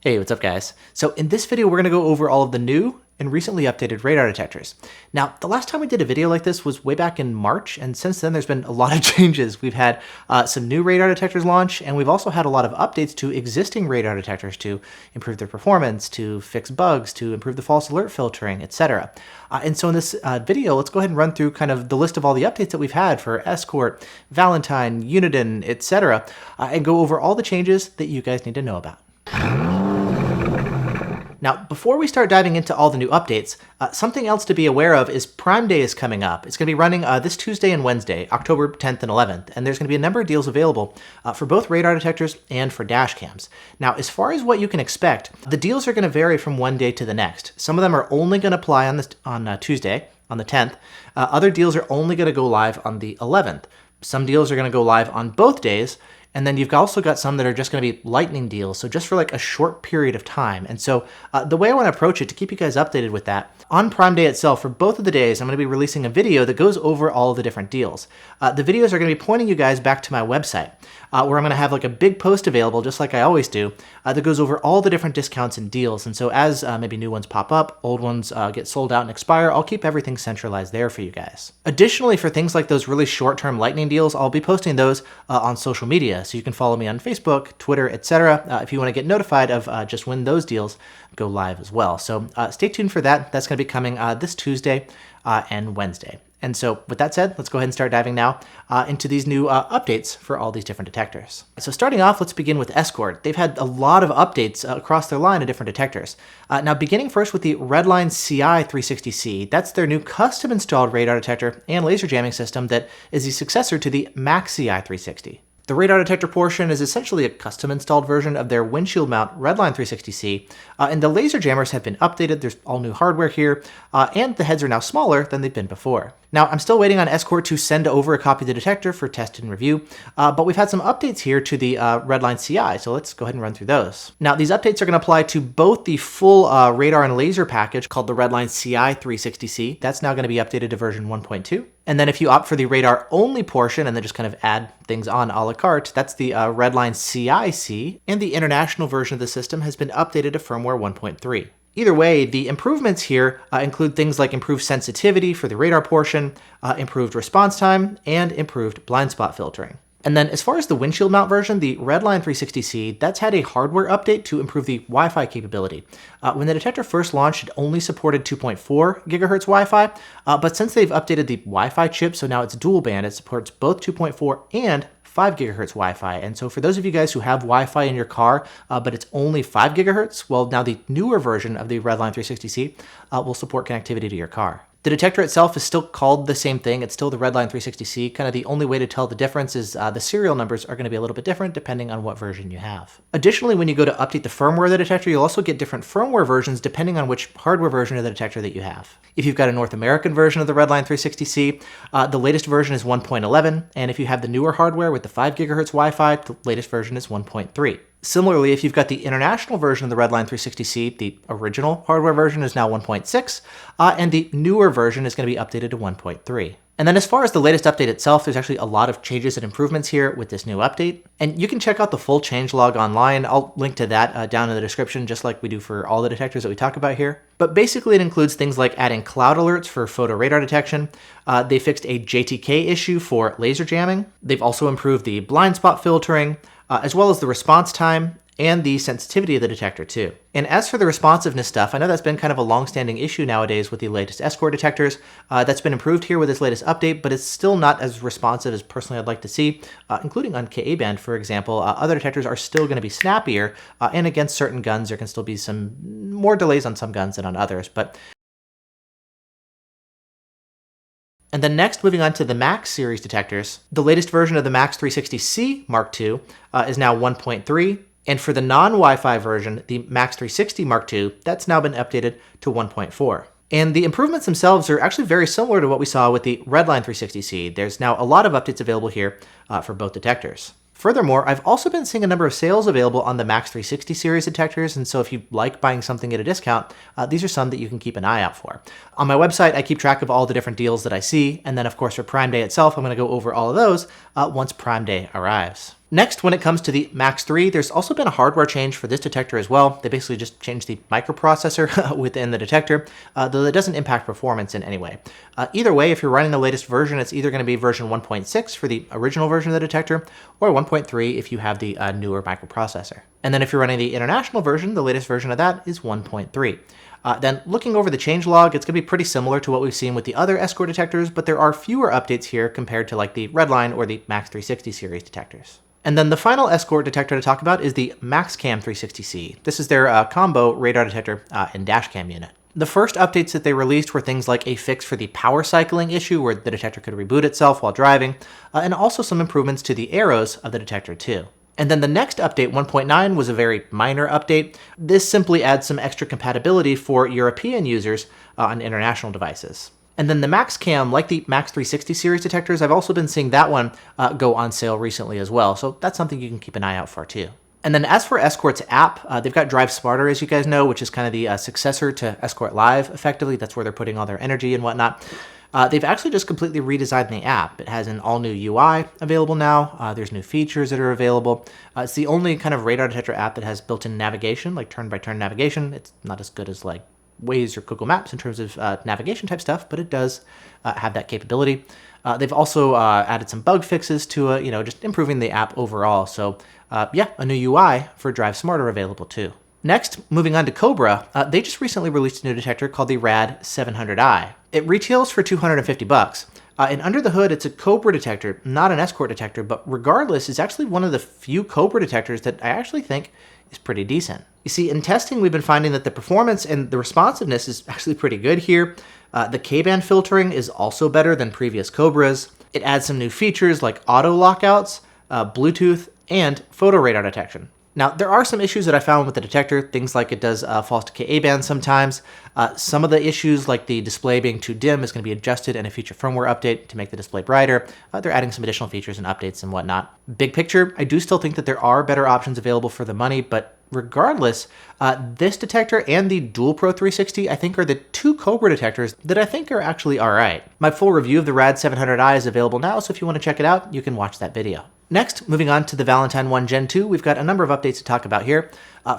Hey, what's up guys? So in this video, we're going to go over all of the new and recently updated radar detectors. Now, the last time we did a video like this was way back in March, and since then there's been a lot of changes. We've had some new radar detectors launch, and we've also had a lot of updates to existing radar detectors to improve their performance, to fix bugs, to improve the false alert filtering, etc. And so in this video, let's go ahead and run through kind of the list of all the updates that we've had for Escort, Valentine, Uniden, etc., and go over all the changes that you guys need to know about. Now, before we start diving into all the new updates, something else to be aware of is Prime Day is coming up. It's going to be running this Tuesday and Wednesday, October 10th and 11th, and there's going to be a number of deals available for both radar detectors and for dash cams. Now, as far as what you can expect, the deals are going to vary from one day to the next. Some of them are only going to apply on Tuesday, on the 10th. Other deals are only going to go live on the 11th. Some deals are going to go live on both days. And then you've also got some that are just going to be lightning deals, so just for like a short period of time. And so the way I want to approach it to keep you guys updated with that, on Prime Day itself, for both of the days, I'm going to be releasing a video that goes over all of the different deals. The videos are going to be pointing you guys back to my website, where I'm going to have like a big post available, just like I always do, that goes over all the different discounts and deals. And so as maybe new ones pop up, old ones get sold out and expire, I'll keep everything centralized there for you guys. Additionally, for things like those really short-term lightning deals, I'll be posting those on social media. So you can follow me on Facebook, Twitter, etc. If you want to get notified of just when those deals go live as well. So stay tuned for that. That's going to be coming this Tuesday and Wednesday. And so with that said, let's go ahead and start diving now into these new updates for all these different detectors. So starting off, let's begin with Escort. They've had a lot of updates across their line of different detectors. Now beginning first with the Redline Ci 360C. That's their new custom installed radar detector and laser jamming system that is the successor to the MaxCam 360. The radar detector portion is essentially a custom installed version of their windshield mount Redline 360C, and the laser jammers have been updated. There's all new hardware here, and the heads are now smaller than they've been before. Now, I'm still waiting on Escort to send over a copy of the detector for test and review, but we've had some updates here to the Redline Ci, so let's go ahead and run through those. Now, these updates are going to apply to both the full radar and laser package called the Redline Ci 360C. That's now going to be updated to version 1.2. And then if you opt for the radar-only portion and then just kind of add things on a la carte, that's the Redline Ci-C, and the international version of the system has been updated to firmware 1.3. Either way, the improvements here include things like improved sensitivity for the radar portion, improved response time, and improved blind spot filtering. And then as far as the windshield mount version, the Redline 360C, that's had a hardware update to improve the Wi-Fi capability. When the detector first launched, it only supported 2.4 gigahertz Wi-Fi, but since they've updated the Wi-Fi chip, so now it's dual band, it supports both 2.4 and 5 gigahertz Wi-Fi. And so for those of you guys who have Wi-Fi in your car, but it's only 5 gigahertz, well, now the newer version of the Redline 360C will support connectivity to your car. The detector itself is still called the same thing. It's still the Redline 360C. Kind of the only way to tell the difference is the serial numbers are going to be a little bit different depending on what version you have. Additionally, when you go to update the firmware of the detector, you'll also get different firmware versions depending on which hardware version of the detector that you have. If you've got a North American version of the Redline 360C, the latest version is 1.11, and if you have the newer hardware with the 5 gigahertz Wi-Fi, the latest version is 1.3. Similarly, if you've got the international version of the Redline 360C, the original hardware version is now 1.6, and the newer version is going to be updated to 1.3. And then as far as the latest update itself, there's actually a lot of changes and improvements here with this new update. And you can check out the full changelog online. I'll link to that down in the description, just like we do for all the detectors that we talk about here. But basically it includes things like adding cloud alerts for photo radar detection. They fixed a JTK issue for laser jamming. They've also improved the blind spot filtering, as well as the response time and the sensitivity of the detector too. And as for the responsiveness stuff, I know that's been kind of a long-standing issue nowadays with the latest Escort detectors. That's been improved here with this latest update, but it's still not as responsive as personally I'd like to see, including on Ka-band, for example. Other detectors are still going to be snappier, and against certain guns, there can still be some more delays on some guns than on others. And then next, moving on to the Max series detectors, the latest version of the Max 360C Mark II is now 1.3, and for the non-Wi-Fi version, the Max 360 Mark II, that's now been updated to 1.4. And the improvements themselves are actually very similar to what we saw with the Redline 360C. There's now a lot of updates available here for both detectors. Furthermore, I've also been seeing a number of sales available on the Max 360 series detectors, and so if you like buying something at a discount, these are some that you can keep an eye out for. On my website, I keep track of all the different deals that I see, and then of course for Prime Day itself, I'm going to go over all of those once Prime Day arrives. Next, when it comes to the Max 3, there's also been a hardware change for this detector as well. They basically just changed the microprocessor within the detector, though that doesn't impact performance in any way. Either way, if you're running the latest version, it's either going to be version 1.6 for the original version of the detector, or 1.3 if you have the newer microprocessor. And then if you're running the international version, the latest version of that is 1.3. Then looking over the changelog, it's going to be pretty similar to what we've seen with the other Escort detectors, but there are fewer updates here compared to like the Redline or the Max 360 series detectors. And then the final Escort detector to talk about is the MaxCam 360C. This is their combo radar detector and dashcam unit. The first updates that they released were things like a fix for the power cycling issue where the detector could reboot itself while driving, and also some improvements to the arrows of the detector too. And then the next update, 1.9, was a very minor update. This simply adds some extra compatibility for European users on international devices. And then the MaxCam, like the Max 360 series detectors, I've also been seeing that one go on sale recently as well. So that's something you can keep an eye out for too. And then as for Escort's app, they've got Drive Smarter, as you guys know, which is kind of the successor to Escort Live, effectively. That's where they're putting all their energy and whatnot. They've actually just completely redesigned the app. It has an all-new UI available now. There's new features that are available. It's the only kind of radar detector app that has built-in navigation, like turn-by-turn navigation. It's not as good as like Waze or Google Maps in terms of navigation type stuff, but it does have that capability. They've also added some bug fixes to just improving the app overall. So yeah, a new UI for Drive Smarter available too. Next, moving on to Cobra, they just recently released a new detector called the RAD 700i. It retails for $250. And under the hood, it's a Cobra detector, not an Escort detector, but regardless, it's actually one of the few Cobra detectors that I actually think is pretty decent. You see, in testing, we've been finding that the performance and the responsiveness is actually pretty good here. The K-band filtering is also better than previous Cobras. It adds some new features like auto lockouts, Bluetooth, and photo radar detection. Now, there are some issues that I found with the detector, things like it does false to Ka-band sometimes. Some of the issues, like the display being too dim, is going to be adjusted in a future firmware update to make the display brighter. They're adding some additional features and updates and whatnot. Big picture, I do still think that there are better options available for the money, but regardless, this detector and the Dual Pro 360, I think, are the two Cobra detectors that I think are actually all right. My full review of the RAD 700i is available now, so if you want to check it out, you can watch that video. Next, moving on to the Valentine 1 Gen 2, we've got a number of updates to talk about here.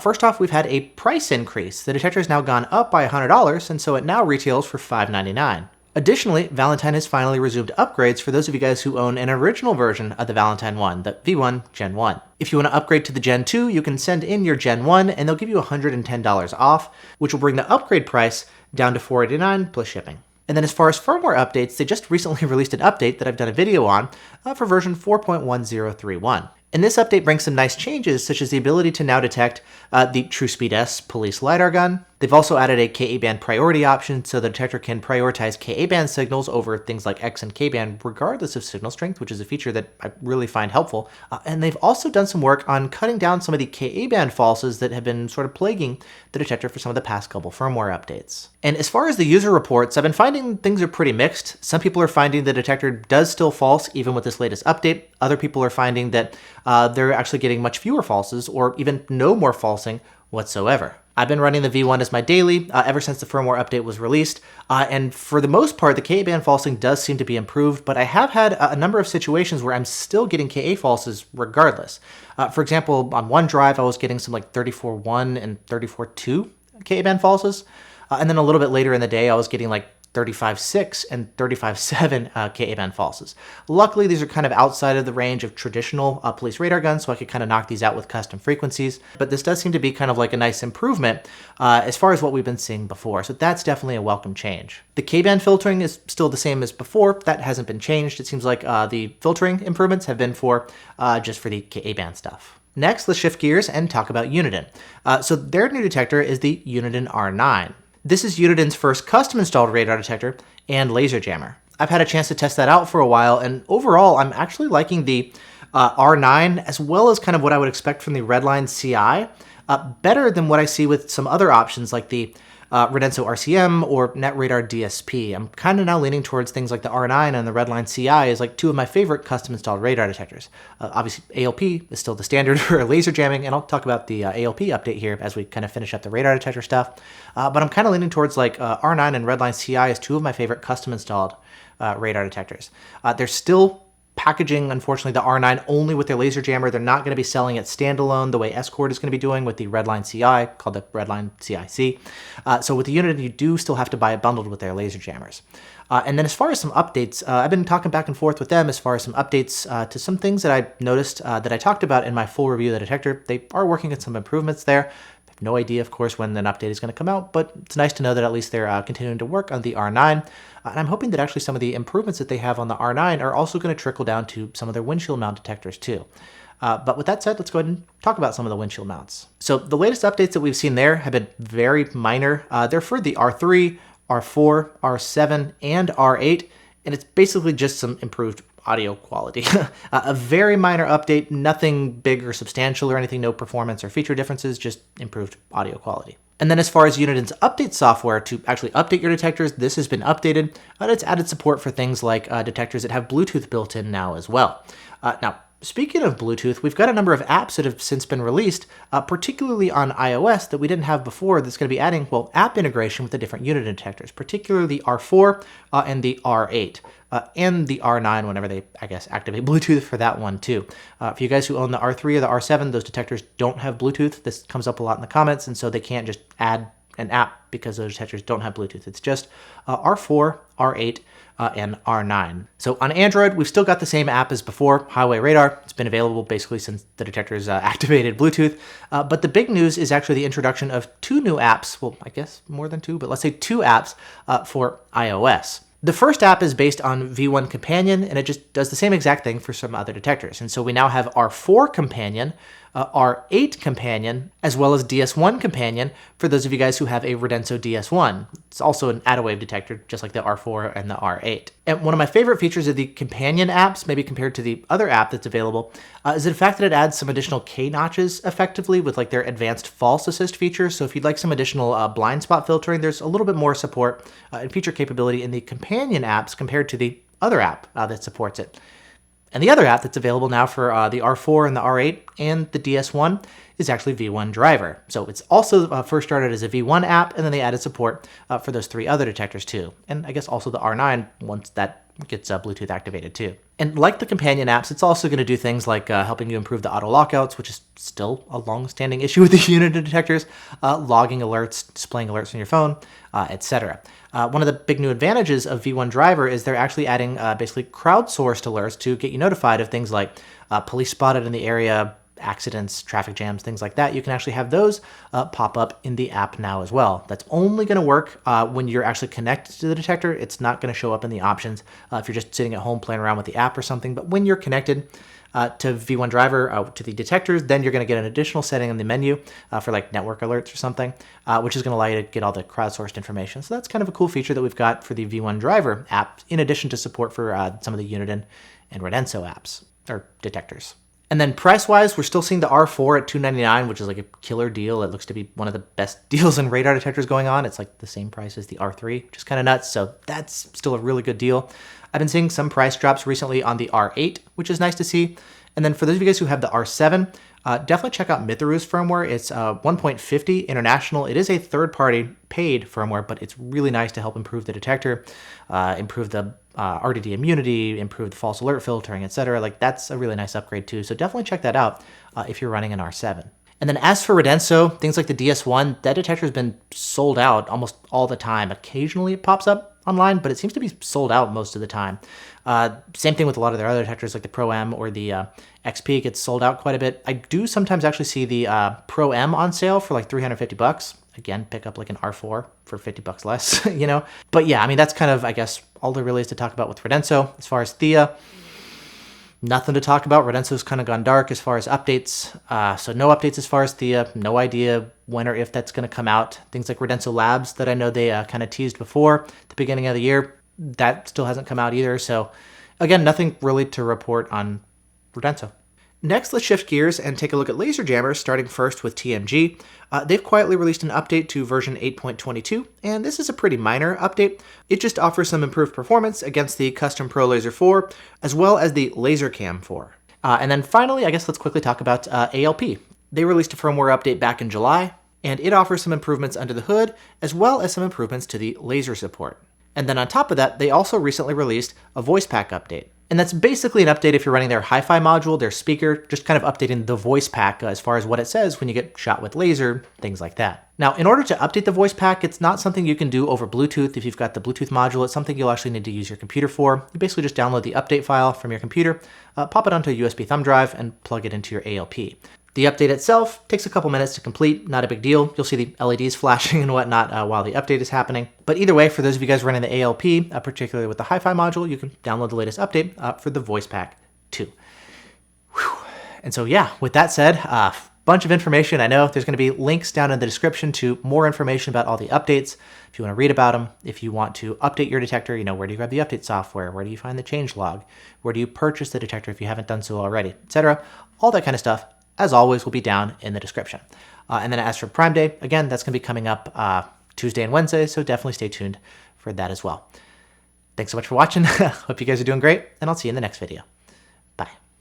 First off, we've had a price increase. The detector has now gone up by $100, and so it now retails for $599. Additionally, Valentine has finally resumed upgrades for those of you guys who own an original version of the Valentine 1, the V1 Gen 1. If you want to upgrade to the Gen 2, you can send in your Gen 1 and they'll give you $110 off, which will bring the upgrade price down to $489 plus shipping. And then as far as firmware updates, they just recently released an update that I've done a video on for version 4.1031. And this update brings some nice changes, such as the ability to now detect the TrueSpeed S police LiDAR gun. They've also added a Ka-band priority option, so the detector can prioritize Ka-band signals over things like X and K-band, regardless of signal strength, which is a feature that I really find helpful. And they've also done some work on cutting down some of the Ka-band falses that have been sort of plaguing the detector for some of the past couple firmware updates. And as far as the user reports, I've been finding things are pretty mixed. Some people are finding the detector does still false, even with this latest update. Other people are finding that they're actually getting much fewer falses, or even no more falsing whatsoever. I've been running the V1 as my daily ever since the firmware update was released, and for the most part, the Ka-band falsing does seem to be improved, but I have had a number of situations where I'm still getting Ka falses regardless. For example, on one drive, I was getting some like 34.1 and 34.2 Ka-band falses, and then a little bit later in the day, I was getting like 35.6 and 35.7 Ka-band falses. Luckily, these are kind of outside of the range of traditional police radar guns, so I could kind of knock these out with custom frequencies. But this does seem to be kind of like a nice improvement as far as what we've been seeing before. So that's definitely a welcome change. The K-band filtering is still the same as before. That hasn't been changed. It seems like the filtering improvements have been for just for the Ka-band stuff. Next, let's shift gears and talk about Uniden. So their new detector is the Uniden R9. This is Uniden's first custom-installed radar detector and laser jammer. I've had a chance to test that out for a while, and overall, I'm actually liking the R9 as well as kind of what I would expect from the Redline Ci, better than what I see with some other options like the Radenso RCM or NetRadar DSP. I'm kind of now leaning towards things like the R9 and the Redline Ci as like two of my favorite custom-installed radar detectors. Obviously, ALP is still the standard for laser jamming, and I'll talk about the ALP update here as we kind of finish up the radar detector stuff. But I'm kind of leaning towards like R9 and Redline Ci as two of my favorite custom-installed radar detectors. They're still packaging, unfortunately, the R9 only with their laser jammer. They're not going to be selling it standalone the way Escort is going to be doing with the Redline Ci, called the Redline Cic. So with the Uniden, you do still have to buy it bundled with their laser jammers. And then as far as some updates, I've been talking back and forth with them as far as some updates to some things that I noticed that I talked about in my full review of the Detector. They are working on some improvements there. I have no idea, of course, when an update is going to come out, but it's nice to know that at least they're continuing to work on the R9. And I'm hoping that actually some of the improvements that they have on the R9 are also going to trickle down to some of their windshield mount detectors too. But with that said, let's go ahead and talk about some of the windshield mounts. So the latest updates that we've seen there have been very minor. They're for the R3, R4, R7, and R8, and it's basically just some improved audio quality. A very minor update, nothing big or substantial or anything, no performance or feature differences, just improved audio quality. And then as far as Uniden's update software to actually update your detectors, this has been updated, and it's added support for things like detectors that have Bluetooth built in now as well. Now, speaking of Bluetooth, we've got a number of apps that have since been released, particularly on iOS that we didn't have before, that's going to be adding, well, app integration with the different Uniden detectors, particularly the R4 and the R8. And the R9 whenever they, I guess, activate Bluetooth for that one too. For you guys who own the R3 or the R7, those detectors don't have Bluetooth. This comes up a lot in the comments, and so they can't just add an app because those detectors don't have Bluetooth. It's just R4, R8, and R9. So on Android, we've still got the same app as before, Highway Radar. It's been available basically since the detectors activated Bluetooth. But the big news is actually the introduction of two new apps. Well, I guess more than two, but let's say two apps for iOS. The first app is based on V1 Companion, and it just does the same exact thing for some other detectors. And so we now have R4 Companion, R8 Companion, as well as DS1 Companion for those of you guys who have a Radenso DS1. It's also an add-a-wave detector, just like the R4 and the R8. And one of my favorite features of the Companion apps, maybe compared to the other app that's available, is the fact that it adds some additional K-notches effectively with like their advanced false assist feature. So if you'd like some additional blind spot filtering, there's a little bit more support and feature capability in the Companion apps compared to the other app that supports it. And the other app that's available now for the R4 and the R8 and the DS1 is actually V1 Driver. So it's also first started as a V1 app, and then they added support for those three other detectors too. And I guess also the R9 once that gets Bluetooth activated too. And like the companion apps, it's also going to do things like helping you improve the auto lockouts, which is still a long-standing issue with the Uniden detectors, logging alerts, displaying alerts on your phone, etc. One of the big new advantages of V1 Driver is they're actually adding basically crowdsourced alerts to get you notified of things like police spotted in the area, accidents, traffic jams, things like that. You can actually have those pop up in the app now as well. That's only going to work when you're actually connected to the detector. It's not going to show up in the options if you're just sitting at home playing around with the app or something. But when you're connected to V1 Driver, to the detectors, then you're going to get an additional setting in the menu for like network alerts or something, which is going to allow you to get all the crowdsourced information. So that's kind of a cool feature that we've got for the V1 Driver app, in addition to support for some of the Uniden and Radenso apps, or detectors. And then price-wise, we're still seeing the R4 at $299, which is like a killer deal. It looks to be one of the best deals in radar detectors going on. It's like the same price as the R3, which is kind of nuts. So that's still a really good deal. I've been seeing some price drops recently on the R8, which is nice to see. And then for those of you guys who have the R7, definitely check out Mitharu's firmware. It's 1.50 international. It is a third-party paid firmware, but it's really nice to help improve the detector, improve the RDD immunity, improve the false alert filtering, etc. Like that's a really nice upgrade too. So definitely check that out if you're running an R7. And then as for Radenso, things like the DS1, that detector has been sold out almost all the time. Occasionally it pops up online, but it seems to be sold out most of the time. Same thing with a lot of their other detectors like the Pro M or the XP gets sold out quite a bit. I do sometimes actually see the Pro M on sale for like $350. Again, pick up like an R4 for $50 less, you know? But yeah, I mean, that's kind of, I guess, all there really is to talk about with Radenso. As far as Thea, nothing to talk about. Radenso's kind of gone dark as far as updates. So no updates as far as Thea. No idea when or if that's going to come out. Things like Radenso Labs that I know they kind of teased before at the beginning of the year, that still hasn't come out either. So again, nothing really to report on Radenso. Next, let's shift gears and take a look at laser jammers, starting first with TMG. They've quietly released an update to version 8.22, and this is a pretty minor update. It just offers some improved performance against the Custom Pro Laser 4, as well as the Laser Cam 4. And then finally, I guess let's quickly talk about ALP. They released a firmware update back in July, and it offers some improvements under the hood, as well as some improvements to the laser support. And then on top of that, they also recently released a voice pack update. And that's basically an update if you're running their hi-fi module, their speaker, just kind of updating the voice pack as far as what it says when you get shot with laser, things like that. Now, in order to update the voice pack, it's not something you can do over Bluetooth. If you've got the Bluetooth module, it's something you'll actually need to use your computer for. You basically just download the update file from your computer, pop it onto a USB thumb drive, and plug it into your ALP. The update itself takes a couple minutes to complete, not a big deal. You'll see the LEDs flashing and whatnot while the update is happening. But either way, for those of you guys running the ALP, particularly with the hi-fi module, you can download the latest update for the voice pack too. Whew. And so yeah, with that said, bunch of information. I know there's going to be links down in the description to more information about all the updates. If you want to read about them, if you want to update your detector, where do you grab the update software? Where do you find the changelog? Where do you purchase the detector if you haven't done so already, etc. All that kind of stuff, as always, will be down in the description. And then as for Prime Day, again, that's going to be coming up Tuesday and Wednesday, so definitely stay tuned for that as well. Thanks so much for watching. Hope you guys are doing great, and I'll see you in the next video.